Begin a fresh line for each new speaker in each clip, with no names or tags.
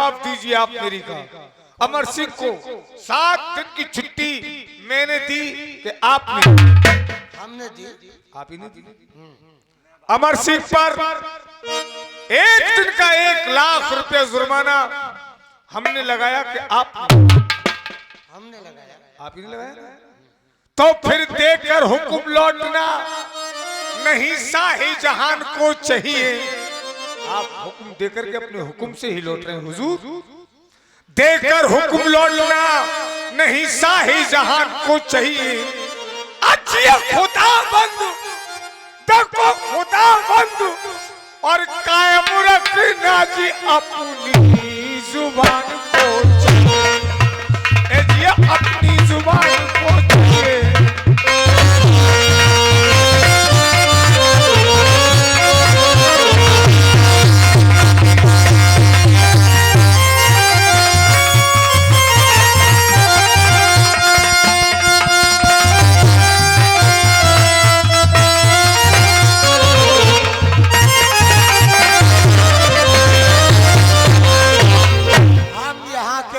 जवाब दीजिए आप मेरी का। अमर सिंह को 7 दिन की छुट्टी मैंने दी कि आपने,
हमने दी,
आप ही ने दी। अमर सिंह पर 1 दिन का 1 लाख रुपए जुर्माना हमने लगाया कि
हमने लगाया,
आप ही ने लगाया। तो फिर देकर हुक्म लौटना नहीं शाही जहान को चाहिए। आप हुक्म देकर के अपने हुक्म से ही लौट रहे हैं हुजूर। देकर हुक्म लौटना नहीं शाही जहान को चाहिए। अच्छी खुदाबंद देखो खुदाबंद और कायम रखना जी अपनी जुबान को चाहिए। जी अपनी जुबान को चाहिए।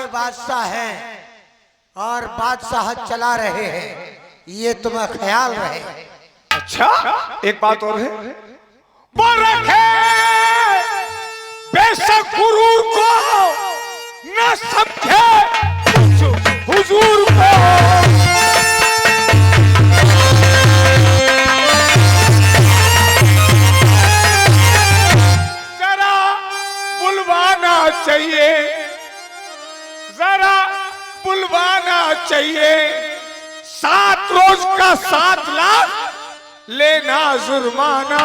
बादशाह हैं और बादशाह चला रहे हैं, ये तुम्हें ख्याल रहे।
अच्छा एक बात और है, वो रखे बेशक गुरूर को न समझे हुजूर को। जरा बुलवाना चाहिए, जरा बुलवाना चाहिए। 7 रोज का 7 लाख लेना जुर्माना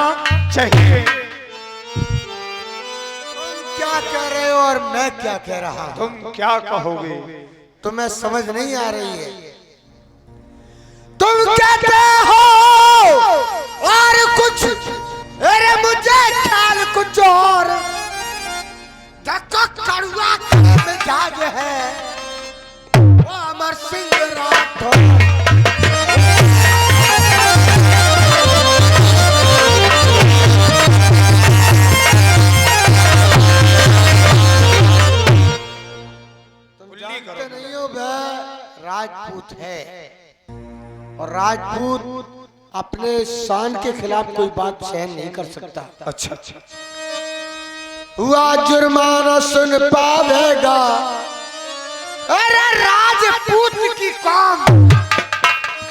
चाहिए।
तुम क्या कह रहे हो और मैं क्या कह रहा हूं?
तुम क्या कहोगे?
तुम्हें समझ नहीं आ रही है। तुम कहते हो और कुछ, अरे मुझे ख्याल कुछ और। कड़ुआ मिजाज है वो अमर सिंह राठौर। तुम जानते नहीं हो वह राजपूत है और राजपूत अपने शान के खिलाफ कोई बात सहन नहीं कर सकता।
अच्छा अच्छा
हुआ जुर्माना सुन पावेगा, अरे राजपूत की कौम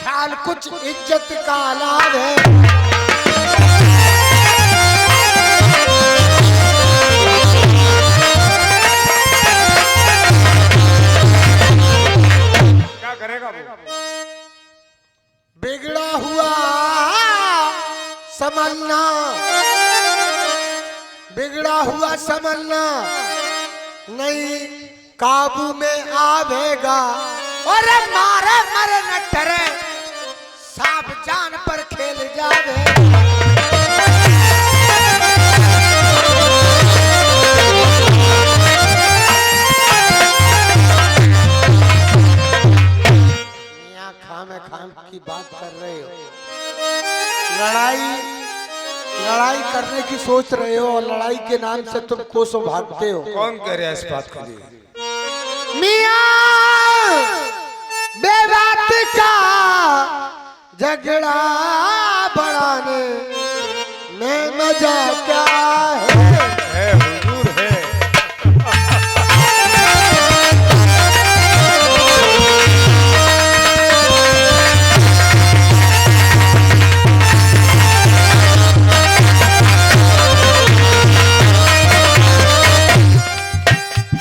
ख्याल कुछ इज्जत का लाभ है।
क्या करेगा वो?
बिगड़ा हुआ समझना, बिगड़ा हुआ समझना नहीं काबू में आवेगा। और मारे मरे न डरे सांप जान पर खेल जावे। मियां खामे खाम की बात कर रहे हो, लड़ाई करने की सोच रहे हो और लड़ाई के नाम से तुम कोसों भागते हो।
कौन कह रहा है इस बात के लिए?
मियां बेबात का झगड़ा बढ़ाने में मजा क्या है?
हुजूर है।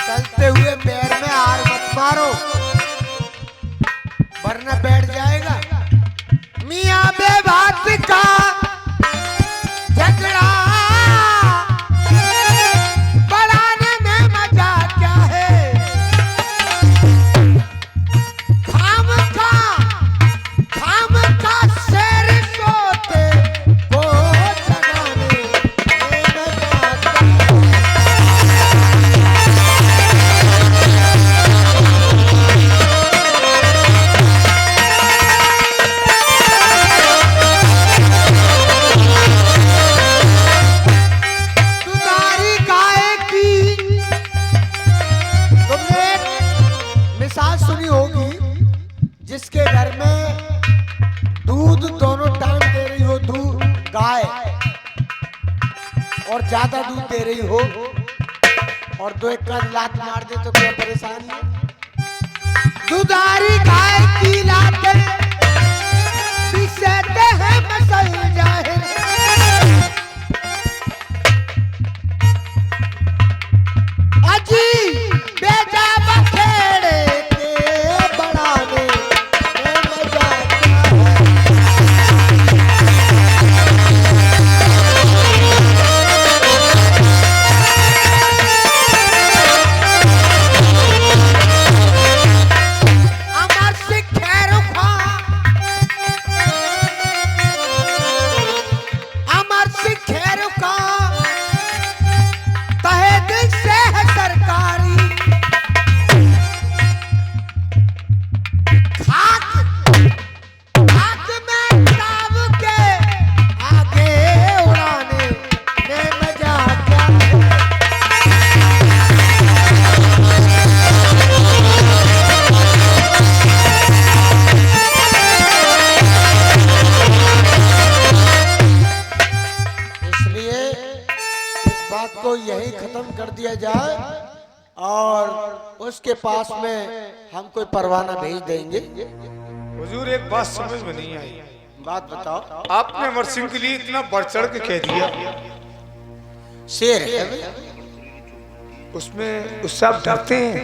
चलते हुए पैर में हार मत मारो वरना बैठ जाएगा। मियां बेबात का झगड़ा गाय और ज्यादा दूध दे रही हो और दो एक का लात मार दे तो क्या परेशानी है? दुधारी गाय की लातें पिसते हैं मसल जाहिर। अजी बेटा बखेड़े के बढ़ाने में मजा क्या है? अमर सिंह खैरू खां, अमर सिंह खैरू खां तहे दिल से है सरकारी। खाक खाक में ताब के आगे उड़ाने में मजा क्या है? इसलिए इस बात को यही खत्म कर दिया जाए और उसके पास में हम कोई परवाना भेज देंगे।
हुजूर एक बात समझ में नहीं आई।
बात बताओ।
आपने अमर सिंह के लिए इतना बढ़ चढ़ के कह दिया,
शेर है,
उसमें उससे आप डरते हैं?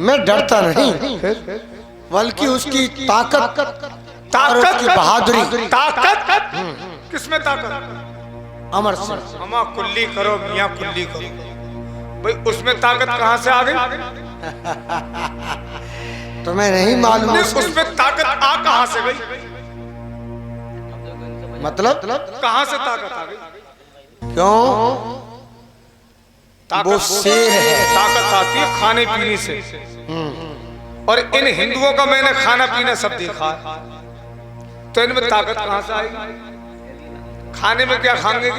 मैं डरता नहीं
फिर
बल्कि उसकी ताकत और
ताकत
उसकी बहादुरी।
ताकत किसमें ताकत?
अमर सिंह
अमा कुल्ली करो मियाँ कुल्ली करो, भाई उसमें ताकत कहाँ से आ गई?
तुम्हें नहीं मालूम
उसमें ताकत आ कहाँ से गई?
मतलब
कहाँ से ताकत आ गई?
क्यों?
ताकत
वो शेर है।
ताकत आती है खाने पीने से, और इन हिंदुओं का मैंने खाना पीना सब देखा है, तो इनमें ताकत कहाँ से आएगी? खाने में क्या खाएंगे?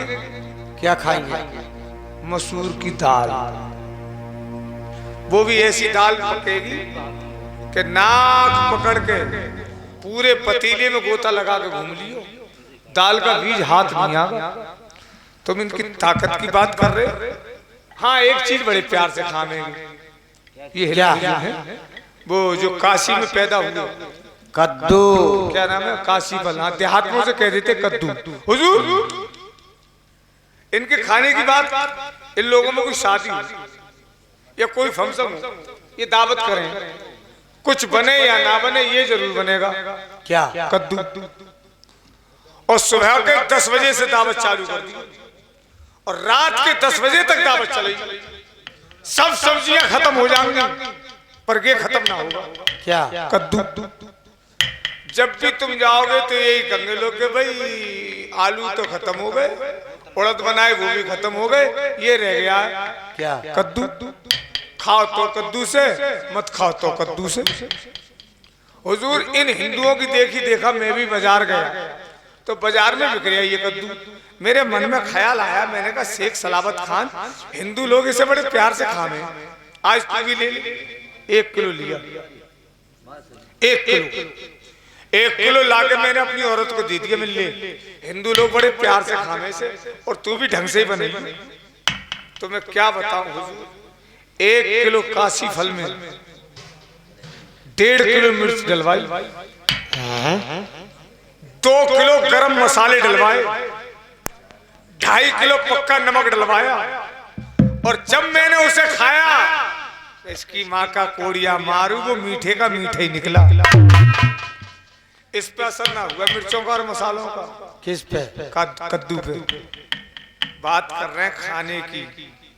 क्या खाएंगे?
मसूर की दाल, वो भी ऐसी दाल पकेगी कि नाक पकड़ के पूरे पतीले में गोता लगा के घूम लियो, दाल का बीज हाथ नहीं आगा। तुम इनकी ताकत की बात कर रहे हो? हाँ, एक चीज बड़े प्यार से खाएंगे, ये
क्या
है वो जो काशी में पैदा हुए,
कद्दू।
क्या नाम है? काशी बल। हाँ, देहात में उसे कह देते कद्दू। हुजूर इनके खाने की बात, इन लोगों में कोई शादी हो या कोई फंक्शन हो, ये दावत करें, कुछ बने या ना बने, ये जरूर बनेगा
क्या?
कद्दू। और सुबह के 10 बजे से दावत चालू कर दी और रात के 10 बजे तक दावत चलेगी। सब सब्जियां खत्म हो जाएंगी पर ये खत्म ना होगा।
क्या?
कद्दू। जब भी तुम जाओगे तो यही कहेंगे लोग के भाई आलू तो खत्म हो गए, उड़द बनाए वो भी खत्म हो गए, ये रह गया
क्या?
कद्दू। खाओ तो कद्दू से, मत खाओ तो कद्दू से। हुजूर इन हिंदुओं की देखी देखा मैं भी बाजार गया तो बाजार में बिक रहा ये कद्दू। मेरे मन में ख्याल आया, मैंने कहा शेख सलावत खान हिंदू लोग इसे बड़े प्यार से खावे, आज तू भी ले ले। 1 किलो लिया, 1 किलो लाके मैंने अपनी औरत को दे दिया, मिल ले। हिंदू लोग बड़े प्यार से खाने से, और तू भी ढंग से ही बनेगी। तो मैं क्या बताऊं हुजूर, 1 किलो काशी फल में 1.5 किलो मिर्च डलवाई, 2 किलो गरम मसाले डलवाए, 2.5 किलो पक्का नमक डलवाया, और जब मैंने उसे खाया इसकी माँ का कोड़िया मारू, वो मीठे का मीठा ही निकला। इस पे असर ना हुआ मिर्चों का और मसालों का।
किस पे?
कद्दू पे। बात कर रहे हैं खाने की।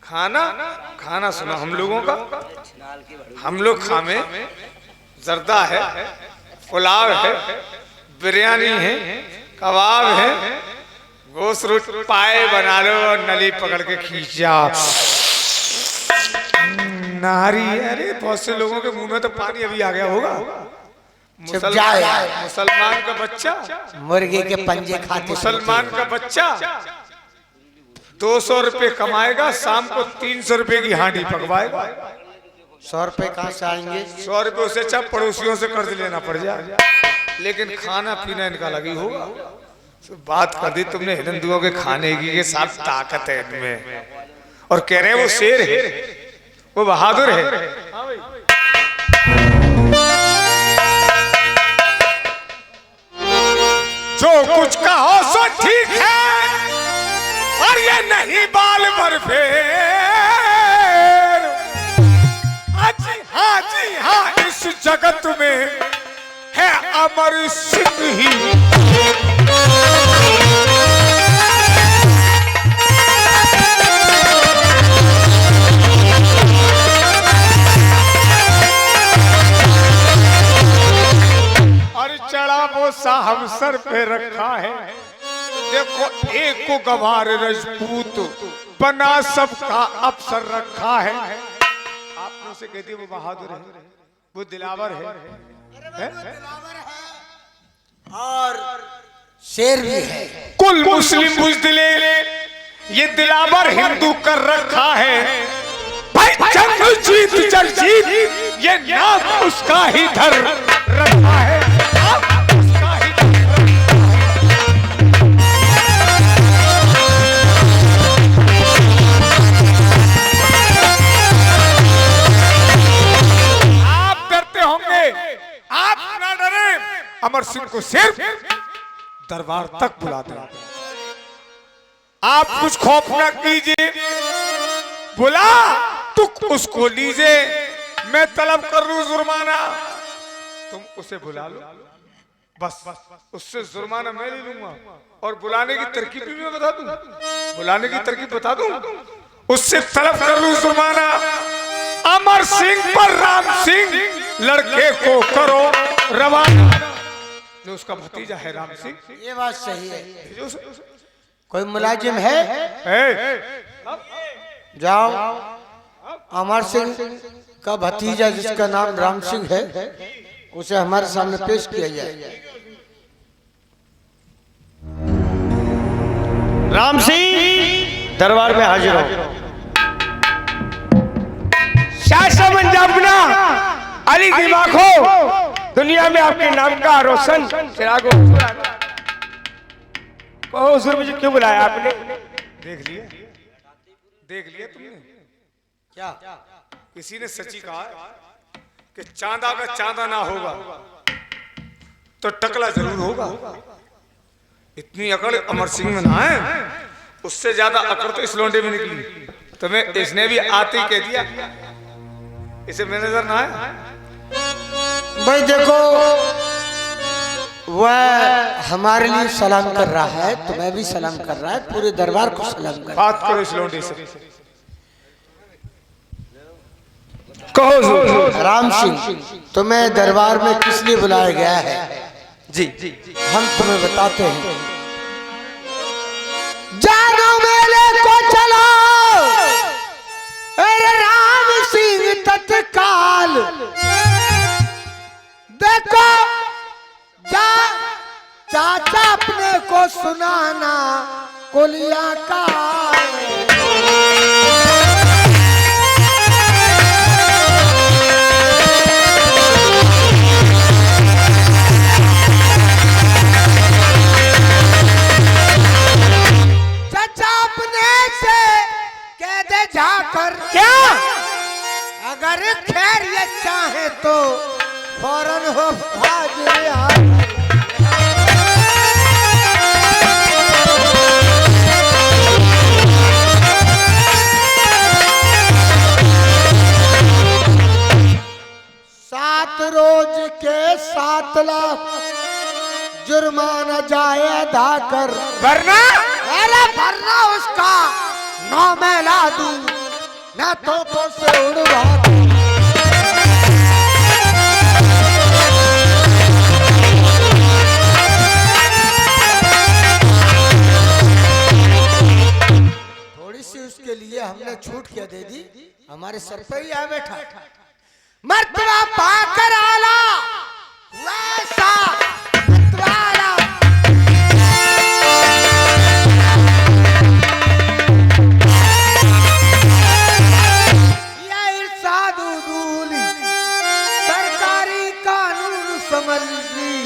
खाना खाना सुना हम लोगों का, हम लोग खामे जर्दा है, पुलाव है, बिरयानी है, कबाब है, गोश्त रोट पाए बना लो और नली पकड़ के खींच जाओ, नारी। अरे बहुत से लोगों के मुंह में तो पानी अभी आ गया होगा। मुसलमान का बच्चा
मुर्गे के पंजे खाते,
मुसलमान का बच्चा 200 रुपए कमाएगा, शाम को 300 रुपए की हांडी पकवाएगा।
100 रुपए कहाँ से आएंगे?
100 रुपए उसे चाहे पड़ोसियों से कर्ज लेना पड़ जाए, लेकिन खाना पीना इनका लगी होगा। बात कर दी तुमने हिंदुओं के खाने की के साथ ताकत है इनमें, और कह रहे वो शेर है, वो बहादुर है। जो कुछ कहो सो ठीक है, और ये नहीं बाल भर फेर। जी हाँ इस जगत में है अमर सिंह ही। और चढ़ा वो साहब सर पे रखा है, देखो एक को गवार राजपूत बना सबका अफसर रखा है। आपने से कहती वो बहादुर है, वो दिलावर है,
और शेर भी है।
कुल मुस्लिम बुज़दिले ये दिलावर हिंदू कर रखा है। भाई जंग जीत जग जीत ये नाम उसका ही धर रखा है। उसका ही आप डरते होंगे, आप ना डरे। अमर सिंह को सिर्फ दरबार तक बुलाते हैं। आप कुछ खौफ न कीजिए, बुला तुक उसको लीजिए, मैं तलब कर लूं जुर्माना, तुम उसे बुला लो, बस उससे जुर्माना मैं ले लूंगा। और बुलाने की तरकीब भी मैं बता दूं, बुलाने की तरकीब बता दूं, उससे तलब कर लूं जुर्माना। अमर सिंह पर राम सिंह लड़के को करो रवाना। जो उसका भतीजा है राम सिंह,
ये बात सही है। कोई मुलाजिम है? जाओ अमर सिंह का भतीजा जिसका नाम राम सिंह है उसे हमारे सामने पेश किया जाए।
राम सिंह दरबार में हाजिर हो। शासन पंजाबना अली दिमाग हो, दुनिया में आपके नाम का रोशन चिराग हो। मुझे क्यों बुलाया आपने?
देख लिया तुमने
क्या
किसी ने सच्ची कहा कि चांदा का चांदा ना होगा तो टकला जरूर होगा। इतनी अकड़ अमर सिंह में ना है, उससे ज्यादा अकड़ तो इस लोंडे में निकली। तुम्हें इसने भी आते ही कह दिया, इसे मेरे नजर ना है।
भाई देखो वह हमारे लिए सलाम कर रहा है, तुम्हें भी सलाम कर रहा है, पूरे दरबार को सलाम कर रहा है।
बात करो इस लोंडे से।
कहो
राम सिंह तुम्हें दरबार में किस लिए बुलाया गया है?
जी
हम तुम्हें बताते हैं। जानो मेले को चलो अरे राम सिंह तत्काल, देखो चाचा अपने को सुनाना कुलिया का। चाचा अपने से कह दे जाकर, क्या अगर खैरियत चाहे तो फौरन हो हाजिर। रोज के 7 लाख जुर्माना जाए अदा कर,
वरना
भरना उसका 9 मैं ला दूं, न तो से उड़वा दूं। थोड़ी सी उसके लिए हमने छूट क्या दे दी, हमारे सर पर ही आ बैठा। मर्तबा पाकर आला वैसा मतवाला, ये इरशाद उदूली सरकारी कानून समझ ली,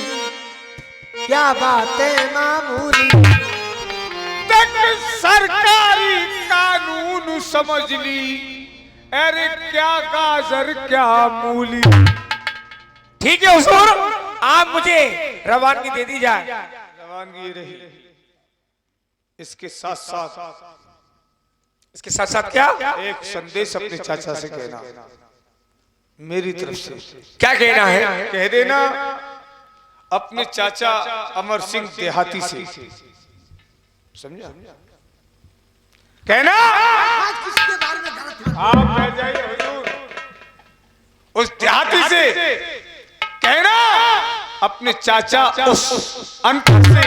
क्या बातें मामूली।
सरकारी कानून समझ ली, अरे क्या गाजर क्या मूली।
ठीक है हुजूर, आप मुझे रवानगी दे दी जाए।
रवानगी रही। इसके साथ साथ
क्या
एक संदेश अपने चाचा से कहना, मेरी तरफ से।
क्या कहना है?
कह देना अपने चाचा अमर सिंह देहाती से, समझा? कहना
आज किसके बारे में गलत
आप कह जाइए हुजूर, उस देहाती से कहना अपने चाचा उस अनपढ़ से,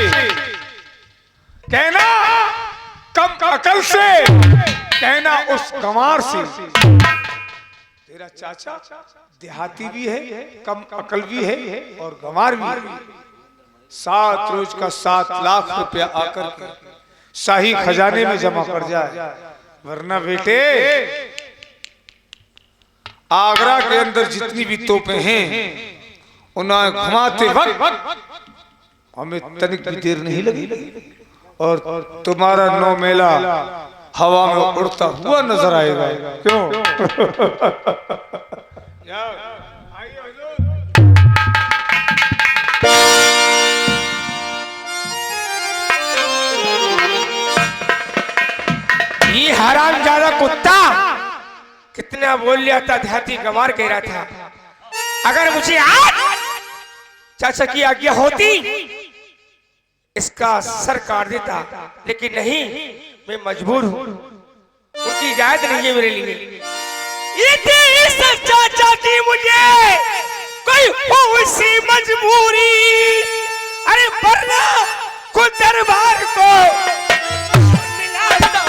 कहना कम अकल से, कहना उस गंवार से। तेरा चाचा देहाती भी है, कम अकल भी है और गंवार भी है। 7 रोज का 7 लाख रुपया आकर के शाही खजाने में जमा कर जाए, वरना बेटे आगरा के अंदर जितनी भी तोपें हैं उन्हें घुमाते वक्त हमें तनिक भी देर नहीं लगी और तुम्हारा 9 मेला हवा में उड़ता हुआ नजर आएगा। क्यों?
ये हरामजादा कुत्ता कितना बोल लिया था, देहाती गंवार कह रहा था। अगर मुझे आज चाचा की आज्ञा होती इसका सर काट देता, लेकिन नहीं, मैं मजबूर हूं, उनकी इजाजत नहीं है मेरे लिए। इस चाचा की मुझे कोई हो सी मजबूरी, अरे वरना खुद दरबार को मिलाता।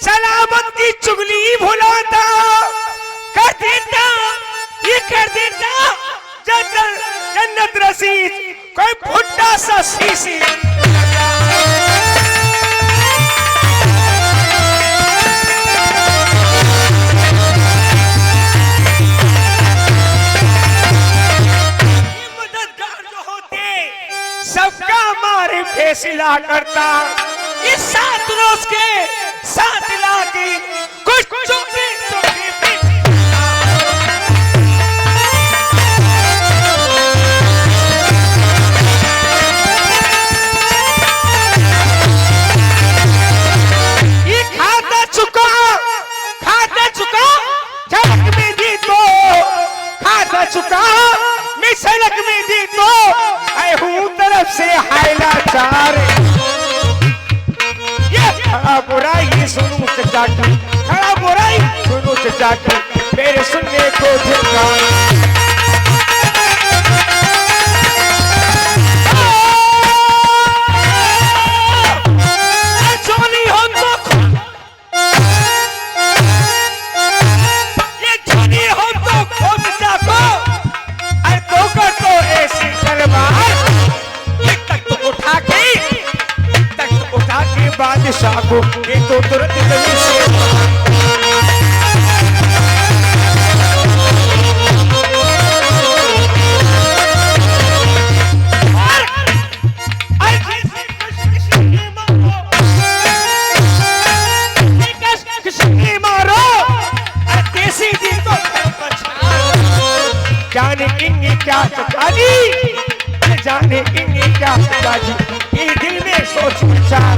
सलामत की चुगली भुलाता, कर देता, ये कर देता जन्नत रसीद कोई भुट्टा सा शीशी। मददगार जो होते सबका मारे फैसला करता। इस 7 रोज के 7 लाख की कुछ चुपी ये खाता चुका झलक में दी तो, खाता चुका मैं सड़क में दी तो, आई हूँ तरफ से हाइला चार। खड़ा बुराई सुनू चचा की, खड़ा बुराई सुनू चचा की, मेरे सुनने को धिक्कार। चोली हो तो ये चोली हो तो खोद जाको, अरे तो कर तो ऐसी तलवार ये तक तो उठा के बादशाह को ये तो तुरंत जमीन से मारो, देसी दिन तो जाने किंगे क्या चचा जी, जाने किंगे क्या चचा जी, ये दिल में सोच विचार।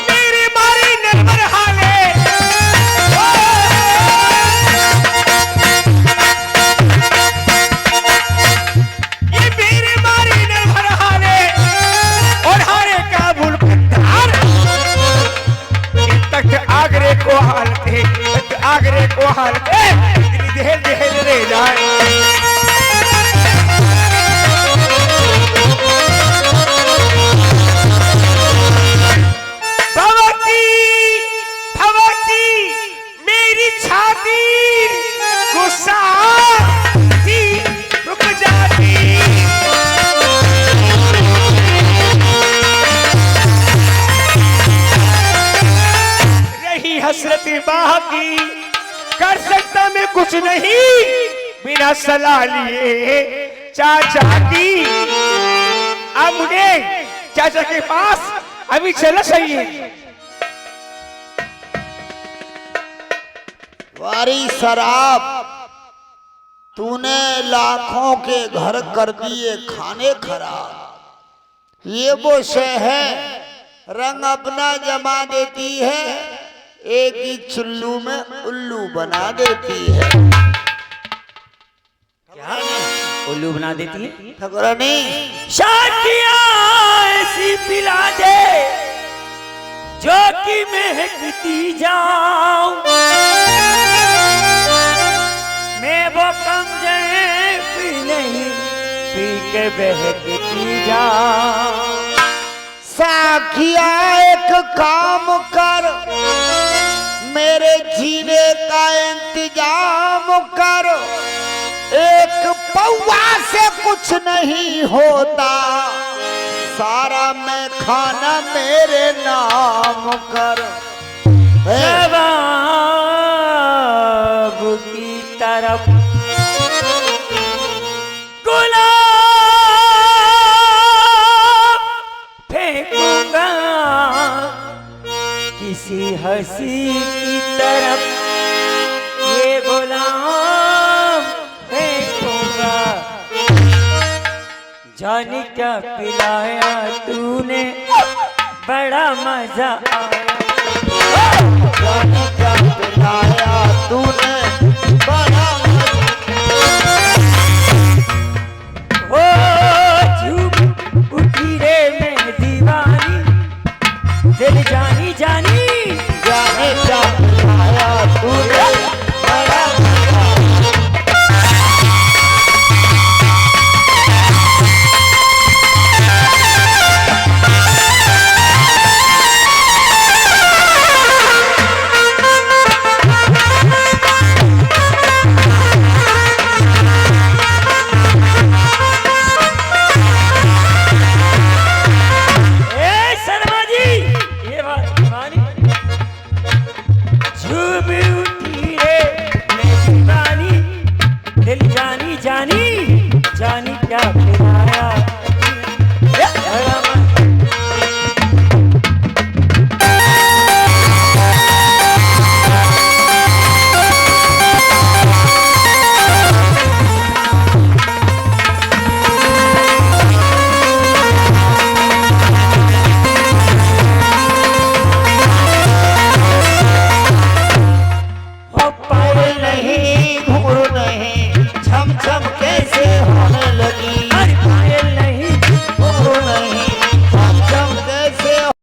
मेरे मारी निर्भर हाले, ये मेरे मारी निर्भर हाले और हारे काबुल पत्थर तक आगरे को हालते, आगरे को हालते दिल रे जाए। कुछ नहीं, बिना सलाह लिए चाचा की। अब मुझे चाचा के पास अभी चलना चाहिए।
वारी शराब, तूने लाखों के घर कर दिए खाने खराब। ये वो शय है रंग अपना जमा देती है, एक ही चुल्लू में उल्लू बना देती है।
क्या उल्लू बना देती है?
ठकुरानी
शादियां ऐसी पिला दे जो कि महकती जाऊं, मैं वो कमजोर पी नहीं, पी के बहकती जाऊं।
साखिया एक काम कर, मेरे जीने का इंतजाम कर। एक पौवा से कुछ नहीं होता, सारा मैं खाना मेरे नाम कर।
शबाब की तरफ फेंकूंगा, किसी हंसी की तरफ ये गुलाम फेंकूंगा। जाने क्या पिलाया तूने, बड़ा मजा आया।
जाने क्या पिलाया तूने,